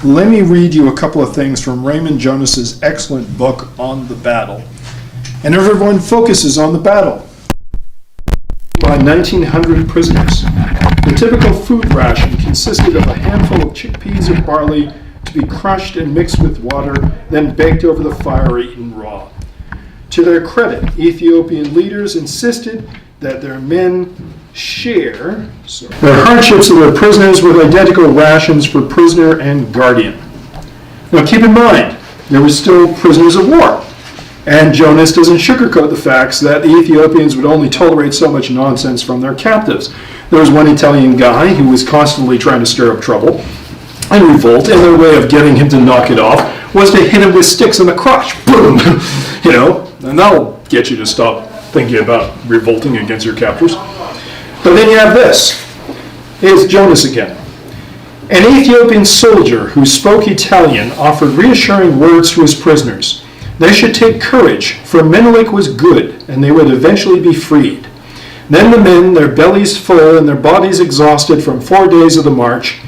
let me read you a couple of things from Raymond Jonas's excellent book on the battle. And everyone focuses on the battle. By 1,900 prisoners. The typical food ration consisted of a handful of chickpeas or barley to be crushed and mixed with water, then baked over the fire, eaten raw. To their credit, Ethiopian leaders insisted that their men share their hardships of their prisoners with identical rations for prisoner and guardian. Now keep in mind, there were still prisoners of war. And Jonas doesn't sugarcoat the facts that the Ethiopians would only tolerate so much nonsense from their captives. There was one Italian guy who was constantly trying to stir up trouble and revolt, and their way of getting him to knock it off was to hit him with sticks in the crotch. Boom! And that'll get you to stop thinking about revolting against your captors. But then you have this. Here's Jonas again. An Ethiopian soldier who spoke Italian offered reassuring words to his prisoners. They should take courage, for Menelik was good, and they would eventually be freed. Then the men, their bellies full and their bodies exhausted from 4 days of the march,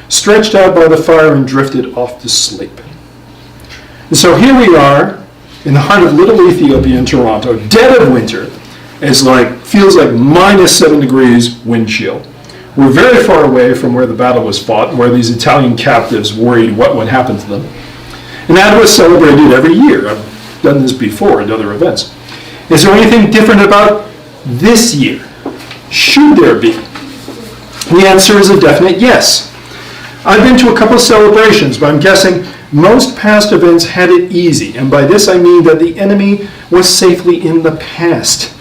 stretched out by the fire and drifted off to sleep. And so here we are, in the heart of little Ethiopia in Toronto, dead of winter. Feels like minus 7 degrees wind chill. We're very far away from where the battle was fought, where these Italian captives worried what would happen to them. And Adwa is celebrated every year. I've done this before at other events. Is there anything different about this year? Should there be? The answer is a definite yes. I've been to a couple of celebrations, but I'm guessing most past events had it easy. And by this I mean that the enemy was safely in the past.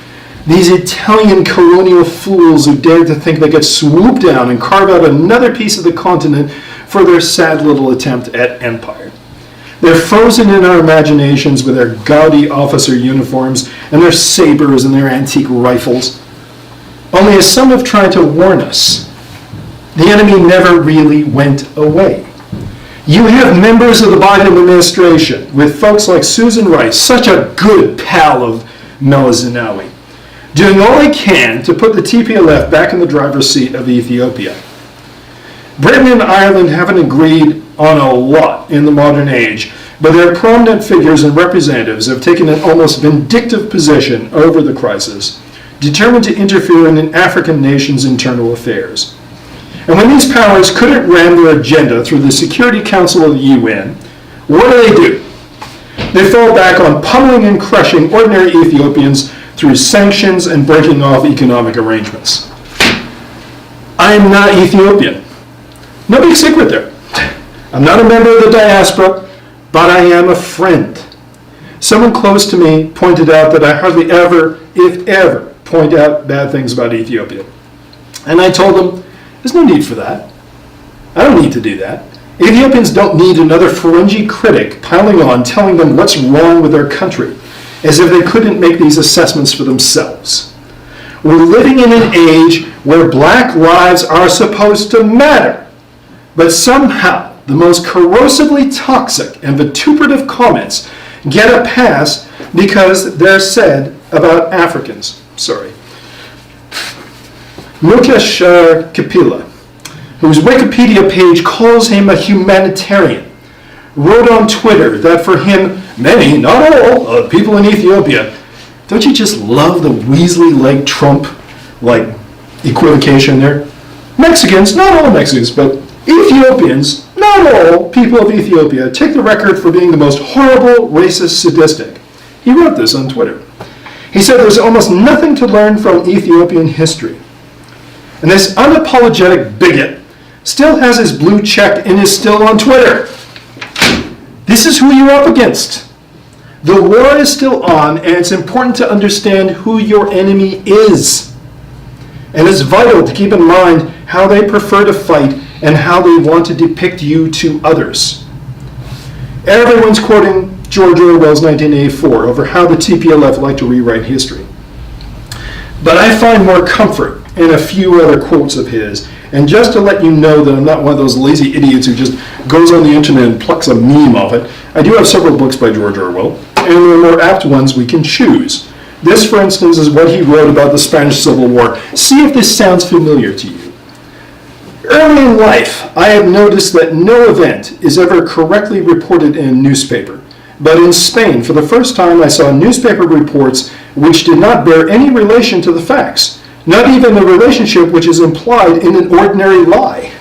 These Italian colonial fools who dared to think they could swoop down and carve out another piece of the continent for their sad little attempt at empire. They're frozen in our imaginations with their gaudy officer uniforms and their sabers and their antique rifles. Only as some have tried to warn us, the enemy never really went away. You have members of the Biden administration, with folks like Susan Rice, such a good pal of Meles Zenawi, doing all they can to put the TPLF back in the driver's seat of Ethiopia. Britain and Ireland haven't agreed on a lot in the modern age, but their prominent figures and representatives have taken an almost vindictive position over the crisis, determined to interfere in an African nation's internal affairs. And when these powers couldn't ram their agenda through the Security Council of the UN, what do? They fall back on pummeling and crushing ordinary Ethiopians through sanctions and breaking off economic arrangements. I am not Ethiopian. No big secret there. I'm not a member of the diaspora, but I am a friend. Someone close to me pointed out that I hardly ever, if ever, point out bad things about Ethiopia. And I told them, there's no need for that. I don't need to do that. Ethiopians don't need another Ferengi critic piling on telling them what's wrong with their country, as if they couldn't make these assessments for themselves. We're living in an age where black lives are supposed to matter, but somehow the most corrosively toxic and vituperative comments get a pass because they're said about Africans. Mukesh Kapila, whose Wikipedia page calls him a humanitarian, wrote on Twitter that for him, many, not all, of people in Ethiopia, don't you just love the Weasley-like Trump, equivocation there? Mexicans, not all Mexicans, but Ethiopians, not all people of Ethiopia, take the record for being the most horrible, racist, sadistic. He wrote this on Twitter. He said there's almost nothing to learn from Ethiopian history. And this unapologetic bigot still has his blue check and is still on Twitter. This is who you're up against. The war is still on, and it's important to understand who your enemy is. And it's vital to keep in mind how they prefer to fight and how they want to depict you to others. Everyone's quoting George Orwell's 1984 over how the TPLF like to rewrite history. But I find more comfort in a few other quotes of his. And just to let you know that I'm not one of those lazy idiots who just goes on the internet and plucks a meme off it, I do have several books by George Orwell, and there are more apt ones we can choose. This, for instance, is what he wrote about the Spanish Civil War. See if this sounds familiar to you. Early in life, I have noticed that no event is ever correctly reported in a newspaper. But in Spain, for the first time, I saw newspaper reports which did not bear any relation to the facts, not even a relationship which is implied in an ordinary lie.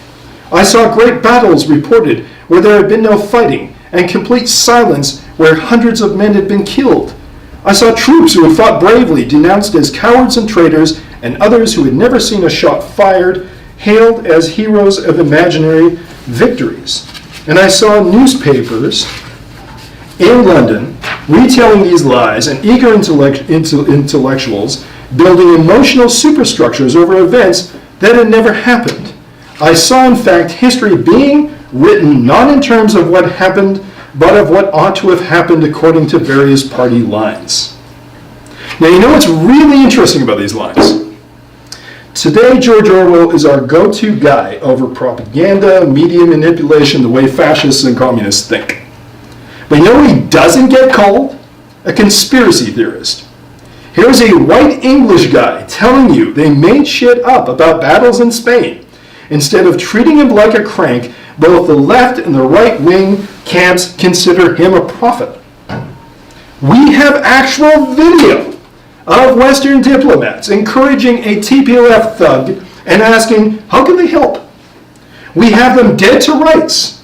I saw great battles reported where there had been no fighting, and complete silence where hundreds of men had been killed. I saw troops who had fought bravely denounced as cowards and traitors, and others who had never seen a shot fired hailed as heroes of imaginary victories. And I saw newspapers in London retelling these lies and eager intellectuals building emotional superstructures over events that had never happened. I saw, in fact, history being written not in terms of what happened, but of what ought to have happened according to various party lines. Now, you know what's really interesting about these lines? Today, George Orwell is our go-to guy over propaganda, media manipulation, the way fascists and communists think. But you know what he doesn't get called? A conspiracy theorist. Here's a white English guy telling you they made shit up about battles in Spain. Instead of treating him like a crank, both the left and the right-wing camps consider him a prophet. We have actual video of Western diplomats encouraging a TPLF thug and asking, how can they help? We have them dead to rights,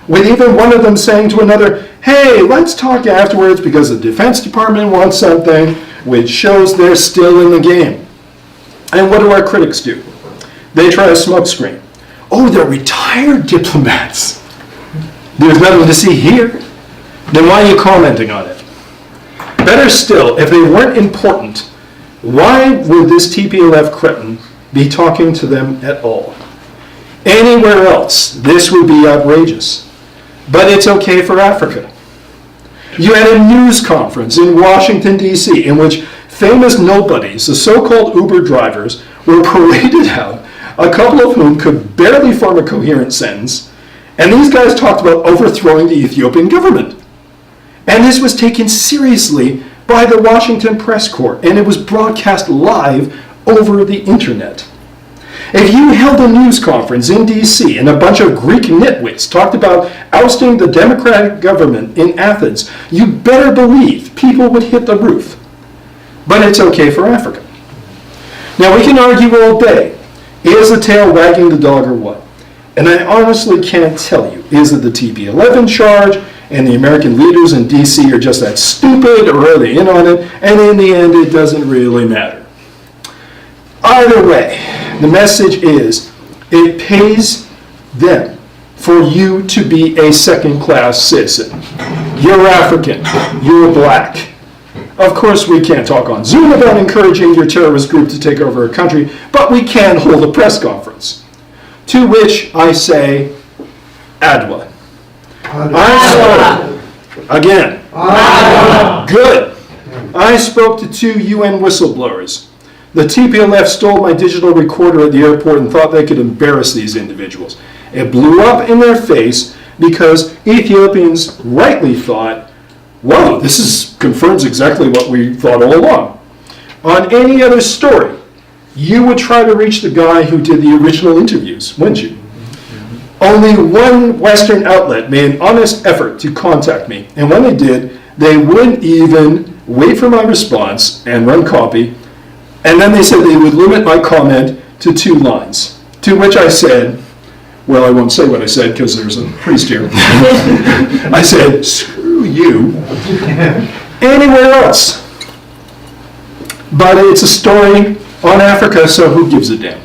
with even one of them saying to another, hey, let's talk afterwards because the Defense Department wants something, which shows they're still in the game. And what do our critics do? They try a smokescreen. Oh, they're retired diplomats. There's nothing to see here. Then why are you commenting on it? Better still, if they weren't important, why would this TPLF cretin be talking to them at all? Anywhere else, this would be outrageous. But it's okay for Africa. You had a news conference in Washington, D.C., in which famous nobodies, the so-called Uber drivers, were paraded out, a couple of whom could barely form a coherent sentence, and these guys talked about overthrowing the Ethiopian government. And this was taken seriously by the Washington Press Corps, and it was broadcast live over the internet. If you held a news conference in D.C. and a bunch of Greek nitwits talked about ousting the democratic government in Athens, you better believe people would hit the roof. But it's okay for Africa. Now, we can argue all day. Is the tail wagging the dog or what? And I honestly can't tell you. Is it the TP11 in charge and the American leaders in D.C. are just that stupid, or are they in on it? And in the end, it doesn't really matter. Either way, the message is, it pays them for you to be a second-class citizen. You're African. You're black. Of course, we can't talk on Zoom about encouraging your terrorist group to take over a country, but we can hold a press conference. To which I say, Adwa. Again. Good. I spoke to 2 UN whistleblowers. The TPLF stole my digital recorder at the airport and thought they could embarrass these individuals. It blew up in their face because Ethiopians rightly thought, whoa, this confirms exactly what we thought all along. On any other story, you would try to reach the guy who did the original interviews, wouldn't you? Only one Western outlet made an honest effort to contact me, and when they did, they wouldn't even wait for my response and run copy, and then they said they would limit my comment to 2 lines, to which I said, well, I won't say what I said because there's a priest here. I said, screw you, anywhere else. But it's a story on Africa, so who gives a damn?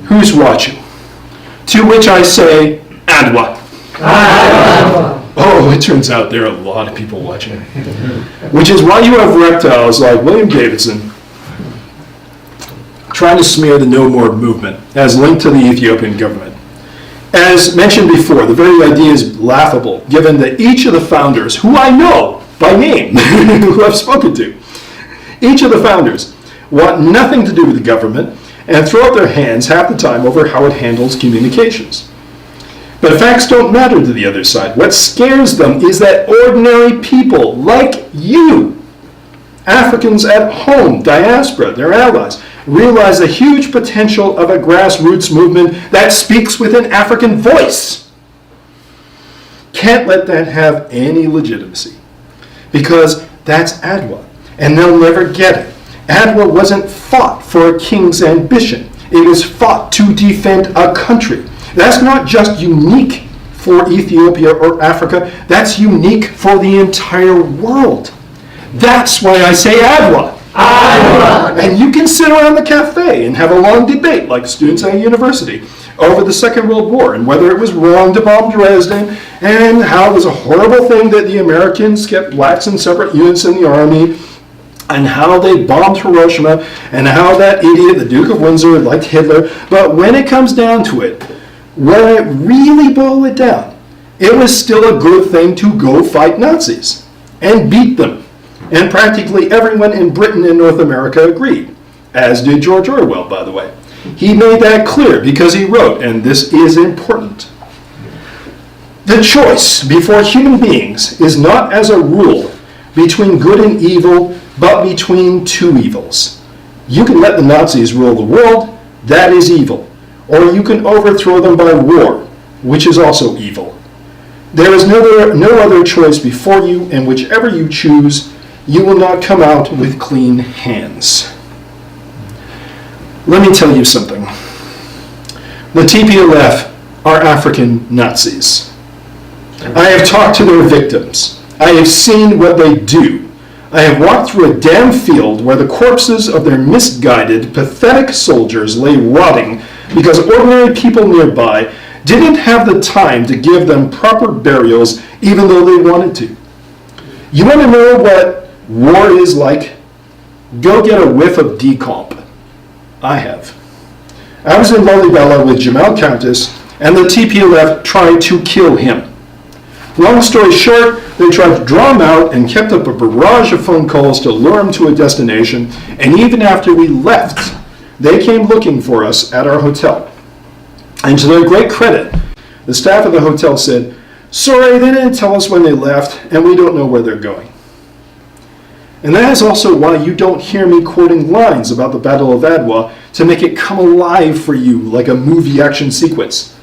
Who's watching? To which I say, Adwa. Oh, it turns out there are a lot of people watching. Which is why you have reptiles like William Davidson trying to smear the No More movement as linked to the Ethiopian government. As mentioned before, the very idea is laughable, given that each of the founders, who I know by name, who I've spoken to, each of the founders want nothing to do with the government and throw up their hands half the time over how it handles communications. But facts don't matter to the other side. What scares them is that ordinary people like you, Africans at home, diaspora, their allies, realize the huge potential of a grassroots movement that speaks with an African voice. Can't let that have any legitimacy, because that's Adwa, and they'll never get it. Adwa wasn't fought for a king's ambition. It was fought to defend a country. That's not just unique for Ethiopia or Africa. That's unique for the entire world. That's why I say Adwa. Adwa. And you can sit around the cafe and have a long debate like students at a university over the Second World War and whether it was wrong to bomb Dresden and how it was a horrible thing that the Americans kept blacks in separate units in the army and how they bombed Hiroshima and how that idiot, the Duke of Windsor, liked Hitler. But when it comes down to it, when it really boiled it down, it was still a good thing to go fight Nazis and beat them. And practically everyone in Britain and North America agreed, as did George Orwell, by the way. He made that clear because he wrote, and this is important, the choice before human beings is not as a rule between good and evil, but between two evils. You can let the Nazis rule the world, that is evil. Or you can overthrow them by war, which is also evil. There is no other choice before you, and whichever you choose, you will not come out with clean hands. Let me tell you something. The TPLF are African Nazis. I have talked to their victims. I have seen what they do. I have walked through a damn field where the corpses of their misguided, pathetic soldiers lay rotting because ordinary people nearby didn't have the time to give them proper burials even though they wanted to. You want to know what war is like? Go get a whiff of decomp. I have. I was in Lalibela with Jamal Countess, and the TPLF tried to kill him. Long story short, they tried to draw him out and kept up a barrage of phone calls to lure him to a destination, and even after we left, they came looking for us at our hotel. And to their great credit, the staff of the hotel said, "Sorry, they didn't tell us when they left, and we don't know where they're going." And that is also why you don't hear me quoting lines about the Battle of Adwa to make it come alive for you like a movie action sequence.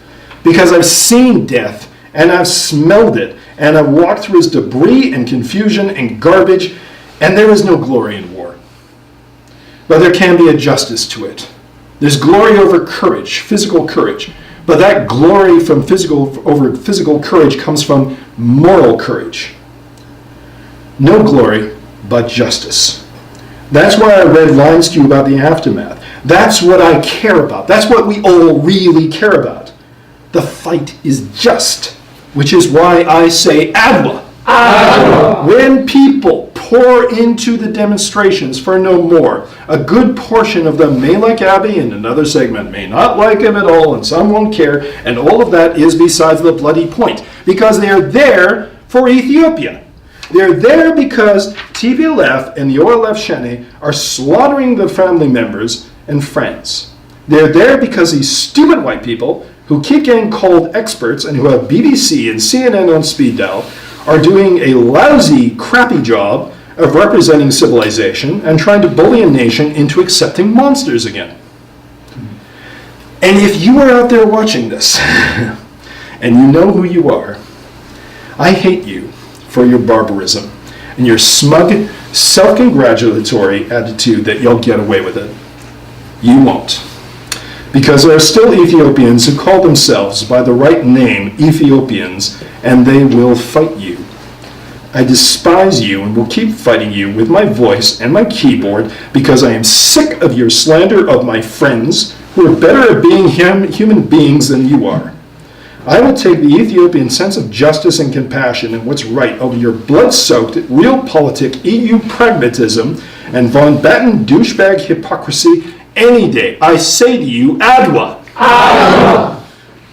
Because I've seen death, and I've smelled it, and I've walked through its debris and confusion and garbage, and there is no glory in war. But there can be a justice to it. There's glory over courage, physical courage, but that glory from over physical courage comes from moral courage. No glory, but justice. That's why I read lines to you about the aftermath. That's what I care about. That's what we all really care about. The fight is just, which is why I say Adwa. Adwa. When people pour into the demonstrations for no more, a good portion of them may like Abiy and another segment may not like him at all, and some won't care, and all of that is besides the bloody point, because they are there for Ethiopia. They're there because TPLF and the OLF Shene are slaughtering the family members and friends. They're there because these stupid white people who keep getting called experts and who have BBC and CNN on speed dial are doing a lousy, crappy job of representing civilization and trying to bully a nation into accepting monsters again. And if you are out there watching this, and you know who you are, I hate you for your barbarism and your smug, self-congratulatory attitude that you'll get away with it. You won't. Because there are still Ethiopians who call themselves by the right name Ethiopians, and they will fight you. I despise you and will keep fighting you with my voice and my keyboard because I am sick of your slander of my friends who are better at being human beings than you are. I will take the Ethiopian sense of justice and compassion and what's right over your blood-soaked, realpolitik EU pragmatism and von Batten douchebag hypocrisy any day. I say to you, Adwa. Adwa.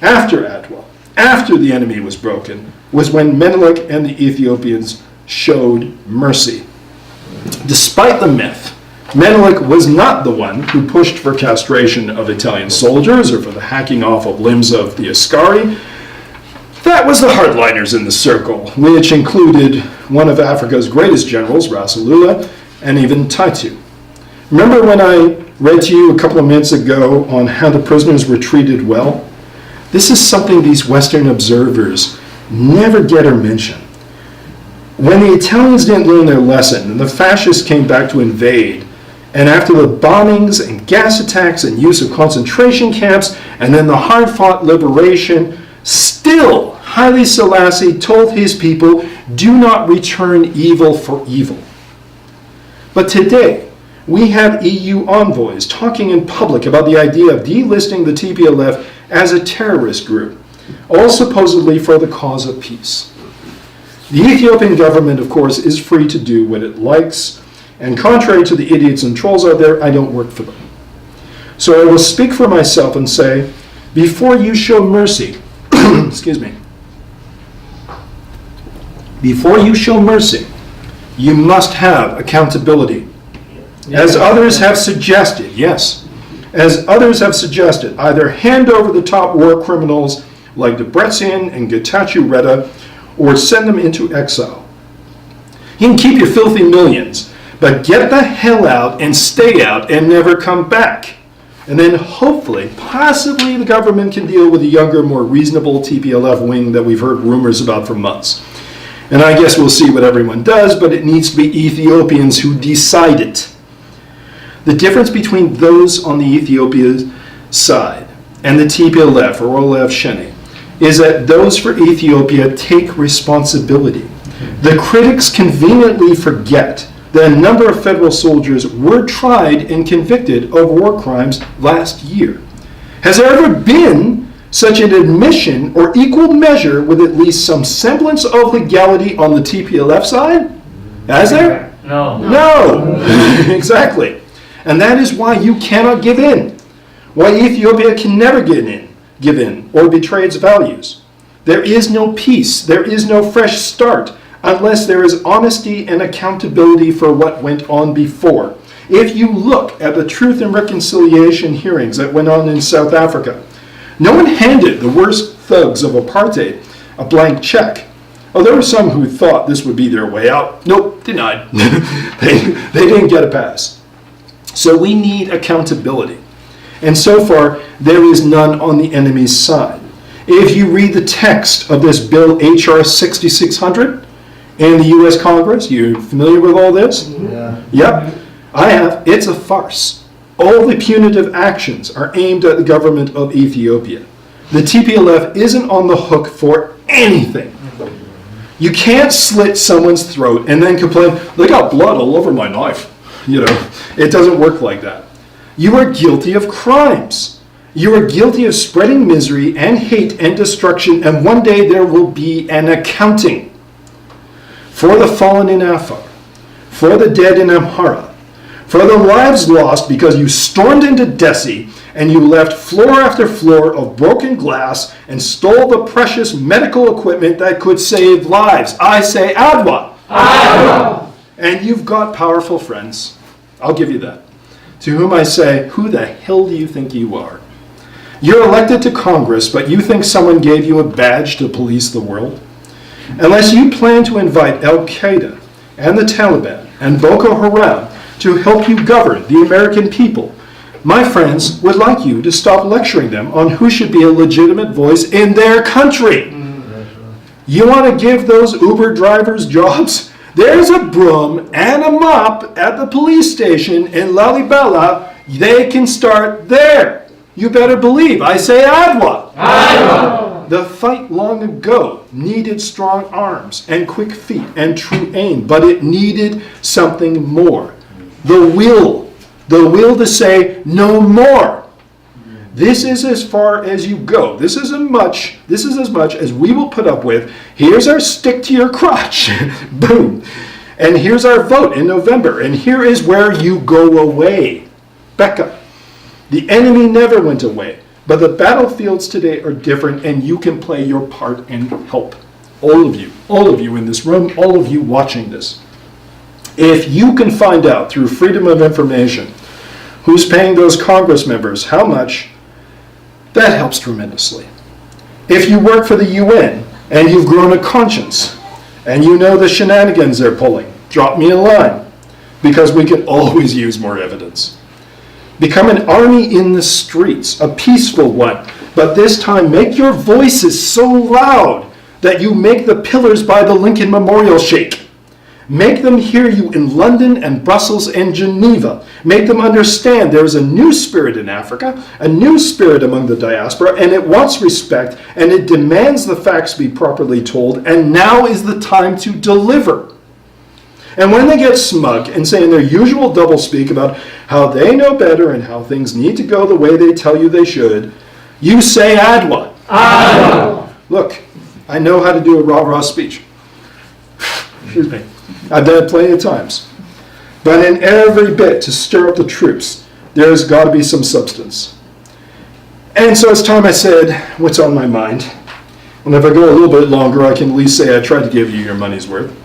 After Adwa, after the enemy was broken, was when Menelik and the Ethiopians showed mercy. Despite the myth, Menelik was not the one who pushed for castration of Italian soldiers or for the hacking off of limbs of the Askari. That was the hardliners in the circle, which included one of Africa's greatest generals, Rasulullah, and even Taitu. Remember when I read to you a couple of minutes ago on how the prisoners were treated well. This is something these Western observers never get or mention. When the Italians didn't learn their lesson and the fascists came back to invade, and after the bombings and gas attacks and use of concentration camps, and then the hard-fought liberation, still Haile Selassie told his people, do not return evil for evil. But today, we have EU envoys talking in public about the idea of delisting the TPLF as a terrorist group, all supposedly for the cause of peace. The Ethiopian government, of course, is free to do what it likes, and contrary to the idiots and trolls out there, I don't work for them. So I will speak for myself and say, before you show mercy, excuse me, before you show mercy, you must have accountability. As others have suggested, yes, as others have suggested, either hand over the top war criminals like Debretsion and Getachew Reda, or send them into exile. You can keep your filthy millions, but get the hell out and stay out and never come back. And then hopefully, possibly the government can deal with a younger, more reasonable TPLF wing that we've heard rumors about for months. And I guess we'll see what everyone does, but it needs to be Ethiopians who decide it. The difference between those on the Ethiopia side and the TPLF or OLF Shene is that those for Ethiopia take responsibility. The critics conveniently forget that a number of federal soldiers were tried and convicted of war crimes last year. Has there ever been such an admission or equal measure with at least some semblance of legality on the TPLF side? Has there? No. No. Exactly. And that is why you cannot give in. Why Ethiopia can never give in or betray its values. There is no peace. There is no fresh start unless there is honesty and accountability for what went on before. If you look at the Truth and Reconciliation hearings that went on in South Africa, no one handed the worst thugs of apartheid a blank check. Oh, there were some who thought this would be their way out. Nope, denied. they didn't get a pass. So we need accountability. And so far, there is none on the enemy's side. If you read the text of this bill, HR 6600, in the U.S. Congress, you familiar with all this? Yeah. Yep, I have. It's a farce. All the punitive actions are aimed at the government of Ethiopia. The TPLF isn't on the hook for anything. You can't slit someone's throat and then complain, they got blood all over my knife. It doesn't work like that. You are guilty of crimes. You are guilty of spreading misery and hate and destruction, and one day there will be an accounting. For the fallen in Afar, for the dead in Amhara, for the lives lost because you stormed into Desi and you left floor after floor of broken glass and stole the precious medical equipment that could save lives. I say Adwa. Adwa. And you've got powerful friends. I'll give you that. To whom I say, who the hell do you think you are? You're elected to Congress, but you think someone gave you a badge to police the world? Unless you plan to invite Al-Qaeda and the Taliban and Boko Haram to help you govern the American people, my friends would like you to stop lecturing them on who should be a legitimate voice in their country. You want to give those Uber drivers jobs? There's a broom and a mop at the police station in Lalibela. They can start there. You better believe. I say Adwa. Adwa. The fight long ago needed strong arms and quick feet and true aim, but it needed something more. The will to say no more. This is as far as you go. This is as much as we will put up with. Here's our stick to your crotch. Boom. And here's our vote in November. And here is where you go away. Becca. The enemy never went away. But the battlefields today are different, and you can play your part and help. All of you in this room, all of you watching this. If you can find out through freedom of information who's paying those Congress members how much, that helps tremendously. If you work for the UN and you've grown a conscience and you know the shenanigans they're pulling, drop me a line, because we could always use more evidence. Become an army in the streets, a peaceful one. But this time, make your voices so loud that you make the pillars by the Lincoln Memorial shake. Make them hear you in London and Brussels and Geneva. Make them understand there is a new spirit in Africa, a new spirit among the diaspora, and it wants respect, and it demands the facts be properly told, and now is the time to deliver. And when they get smug and say in their usual doublespeak about how they know better and how things need to go the way they tell you they should, you say Adwa. Adwa. Look, I know how to do a rah-rah speech. Excuse me. I've done it plenty of times. But in every bit to stir up the troops, there's got to be some substance. And so it's time I said what's on my mind. And if I go a little bit longer, I can at least say I tried to give you your money's worth.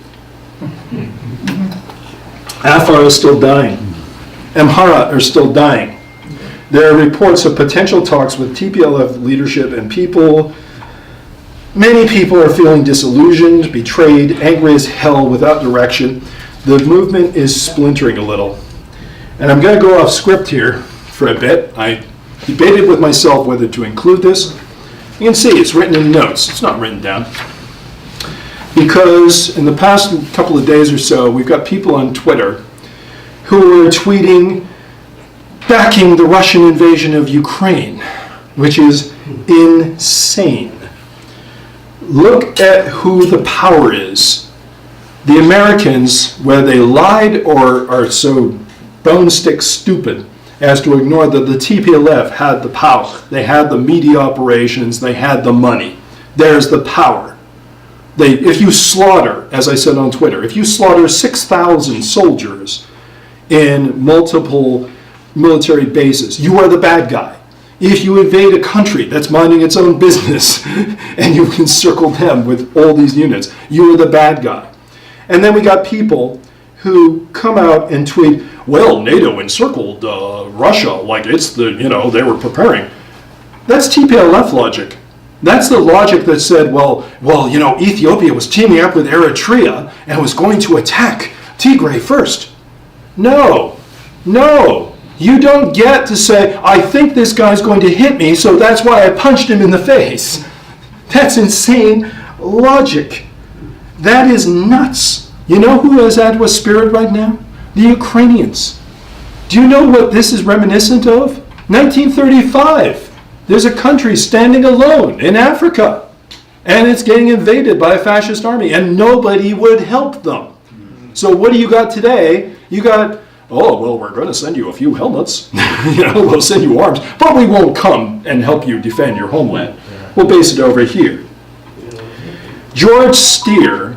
Afar is still dying. Amhara are still dying. There are reports of potential talks with TPLF leadership and people. Many people are feeling disillusioned, betrayed, angry as hell, without direction. The movement is splintering a little. And I'm going to go off script here for a bit. I debated with myself whether to include this. You can see it's written in notes. It's not written down. Because in the past couple of days or so, we've got people on Twitter who are tweeting backing the Russian invasion of Ukraine, which is insane. Look at who the power is. The Americans, whether they lied or are so bone-stick stupid as to ignore that the TPLF had the power. They had the media operations. They had the money. There's the power. If you slaughter, as I said on Twitter, if you slaughter 6,000 soldiers in multiple military bases, you are the bad guy. If you invade a country that's minding its own business and you encircle them with all these units, you are the bad guy. And then we got people who come out and tweet, well, NATO encircled Russia like it's the, they were preparing. That's TPLF logic. That's the logic that said, well, Ethiopia was teaming up with Eritrea and was going to attack Tigray first. No. You don't get to say, I think this guy's going to hit me, so that's why I punched him in the face. That's insane logic. That is nuts. You know who has Adwa's spirit right now? The Ukrainians. Do you know what this is reminiscent of? 1935. There's a country standing alone in Africa, and it's getting invaded by a fascist army, and nobody would help them. So what do you got today? You got, oh, well, we're going to send you a few helmets. We'll send you arms, but we won't come and help you defend your homeland. We'll base it over here. George Steer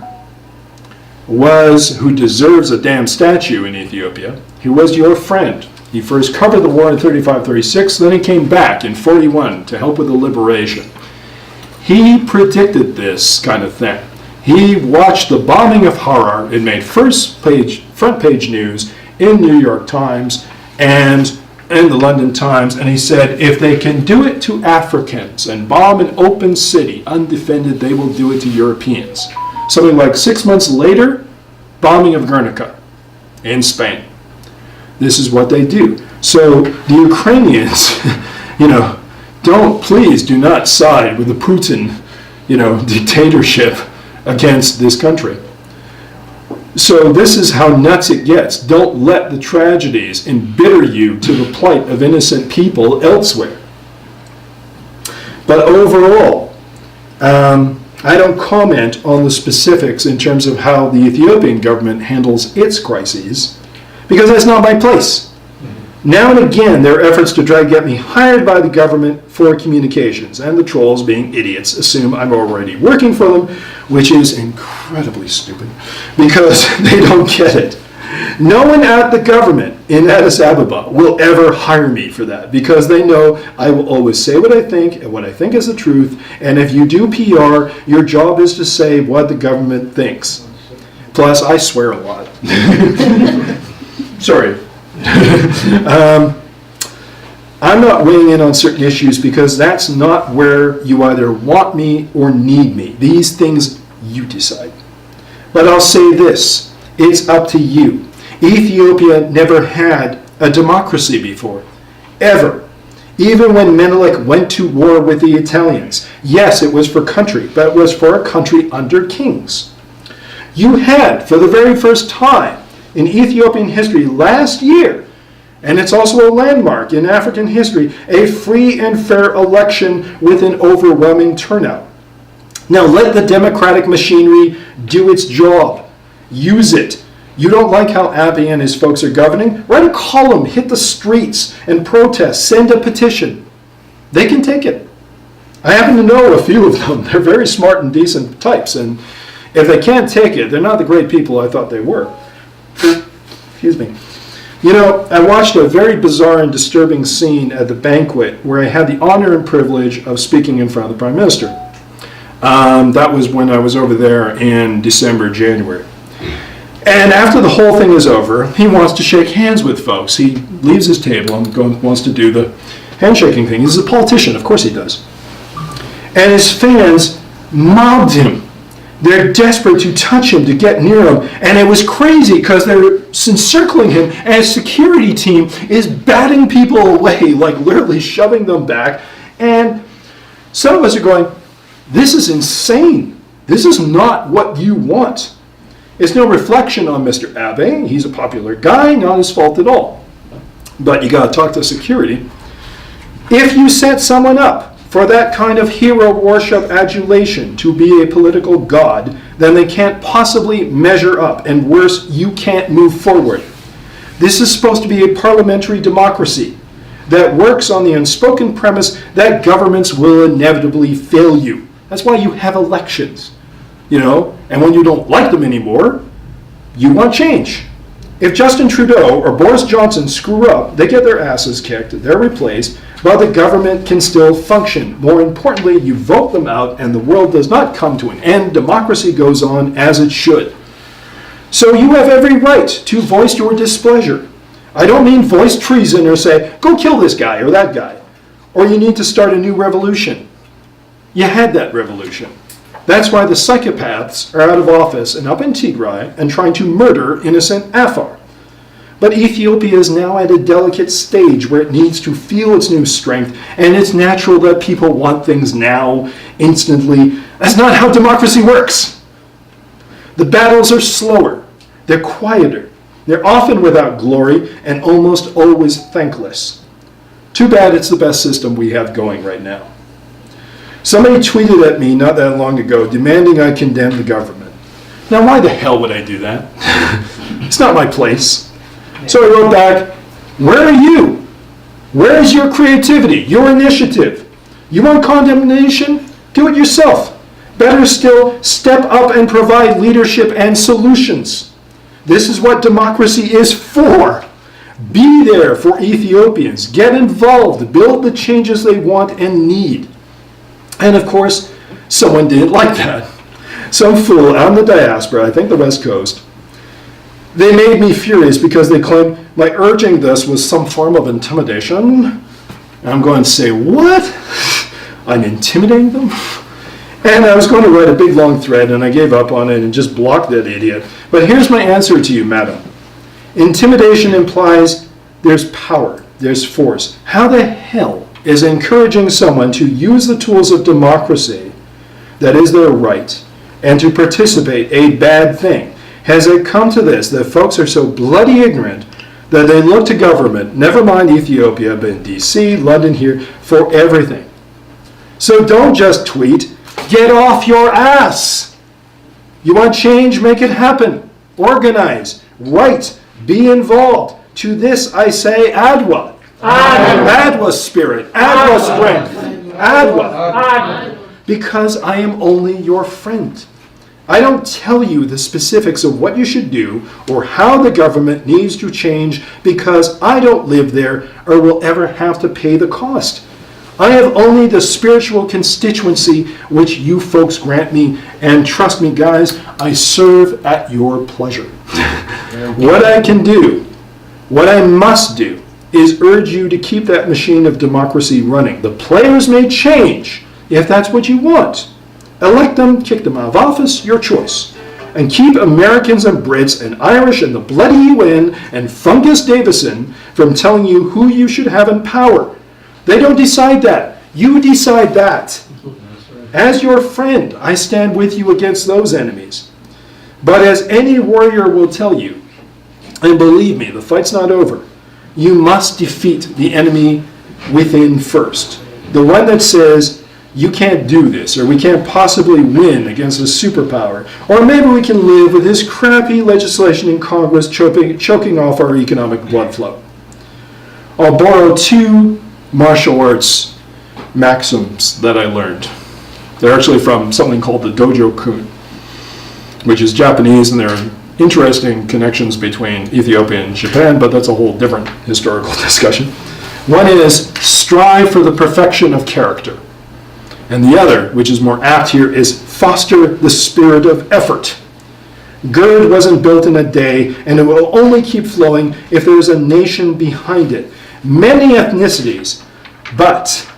who deserves a damn statue in Ethiopia, he was your friend. He first covered the war in 35-36, then he came back in 41 to help with the liberation. He predicted this kind of thing. He watched the bombing of Harar. It made front page news in New York Times and in the London Times, and he said, if they can do it to Africans and bomb an open city undefended, they will do it to Europeans. Something like 6 months later, bombing of Guernica in Spain. This is what they do. So the Ukrainians, please do not side with the Putin, dictatorship against this country. So this is how nuts it gets. Don't let the tragedies embitter you to the plight of innocent people elsewhere. But overall, I don't comment on the specifics in terms of how the Ethiopian government handles its crises, because that's not my place. Now and again, there are efforts to try to get me hired by the government for communications, and the trolls, being idiots, assume I'm already working for them, which is incredibly stupid, because they don't get it. No one at the government in Addis Ababa will ever hire me for that, because they know I will always say what I think and what I think is the truth, and if you do PR, your job is to say what the government thinks. Plus, I swear a lot. Sorry. I'm not weighing in on certain issues because that's not where you either want me or need me. These things you decide. But I'll say this, it's up to you. Ethiopia never had a democracy before. ever. Even when Menelik went to war with the Italians, yes, it was for country, but it was for a country under kings. You had, for the very first time in Ethiopian history last year, and it's also a landmark in African history, a free and fair election with an overwhelming turnout. Now let the democratic machinery do its job. Use it. You don't like how Abiy and his folks are governing? Write a column, hit the streets and protest, send a petition. They can take it. I happen to know a few of them. They're very smart and decent types, and if they can't take it, they're not the great people I thought they were. Excuse me. You know, I watched a very bizarre and disturbing scene at the banquet where I had the honor and privilege of speaking in front of the Prime Minister. That was when I was over there in December, January. And after the whole thing is over, he wants to shake hands with folks. He leaves his table and wants to do the handshaking thing. He's a politician, of course he does. And his fans mobbed him. They're desperate to touch him, to get near him. And it was crazy because they're encircling him, and his security team is batting people away, like literally shoving them back. And some of us are going, this is insane. This is not what you want. It's no reflection on Mr. Abe. He's a popular guy, not his fault at all. But you got to talk to security. If you set someone up for that kind of hero worship adulation to be a political god, then they can't possibly measure up. And worse, you can't move forward. This is supposed to be a parliamentary democracy that works on the unspoken premise that governments will inevitably fail you. That's why you have elections. And when you don't like them anymore, you want change. If Justin Trudeau or Boris Johnson screw up, they get their asses kicked, they're replaced, but the government can still function. More importantly, you vote them out and the world does not come to an end. Democracy goes on as it should. So you have every right to voice your displeasure. I don't mean voice treason or say, go kill this guy or that guy. Or you need to start a new revolution. You had that revolution. That's why the psychopaths are out of office and up in Tigray and trying to murder innocent Afar. But Ethiopia is now at a delicate stage where it needs to feel its new strength, and it's natural that people want things now, instantly. That's not how democracy works. The battles are slower, they're quieter, they're often without glory, and almost always thankless. Too bad it's the best system we have going right now. Somebody tweeted at me not that long ago demanding I condemn the government. Now, why the hell would I do that? It's not my place. So I wrote back, where are you? Where is your creativity, your initiative? You want condemnation? Do it yourself. Better still, step up and provide leadership and solutions. This is what democracy is for. Be there for Ethiopians. Get involved. Build the changes they want and need. And of course, someone didn't like that. Some fool out in the diaspora, I think the West Coast, they made me furious because they claimed my urging this was some form of intimidation. And I'm going to say, what? I'm intimidating them? And I was going to write a big long thread, and I gave up on it and just blocked that idiot. But here's my answer to you, madam. Intimidation implies there's power, there's force. How the hell is encouraging someone to use the tools of democracy, that is their right, and to participate a bad thing? Has it come to this, that folks are so bloody ignorant that they look to government, never mind Ethiopia, but in DC, London here, for everything? So don't just tweet, get off your ass. You want change, make it happen. Organize, write, be involved. To this I say Adwa. Adwa spirit, Adwa strength, Adwa. Because I am only your friend. I don't tell you the specifics of what you should do or how the government needs to change because I don't live there or will ever have to pay the cost. I have only the spiritual constituency which you folks grant me, and trust me guys, I serve at your pleasure. What I can do, what I must do, is urge you to keep that machine of democracy running. The players may change if that's what you want. Elect them, kick them out of office, your choice. and keep Americans and Brits and Irish and the bloody UN and Fungus Davison from telling you who you should have in power. They don't decide that. You decide that. As your friend, I stand with you against those enemies. But as any warrior will tell you, and believe me, the fight's not over, you must defeat the enemy within first. The one that says, you can't do this, or we can't possibly win against a superpower, or maybe we can live with this crappy legislation in Congress choking off our economic blood flow. I'll borrow two martial arts maxims that I learned. They're actually from something called the Dojo-kun, which is Japanese, and there are interesting connections between Ethiopia and Japan, but that's a whole different historical discussion. One is strive for the perfection of character. And the other, which is more apt here, is foster the spirit of effort. GERD wasn't built in a day, and it will only keep flowing if there is a nation behind it. Many ethnicities, but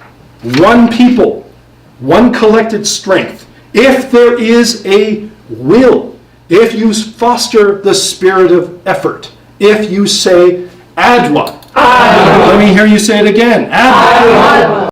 one people, one collected strength. If there is a will, if you foster the spirit of effort, if you say Adwa. Let me hear you say it again. Adwa.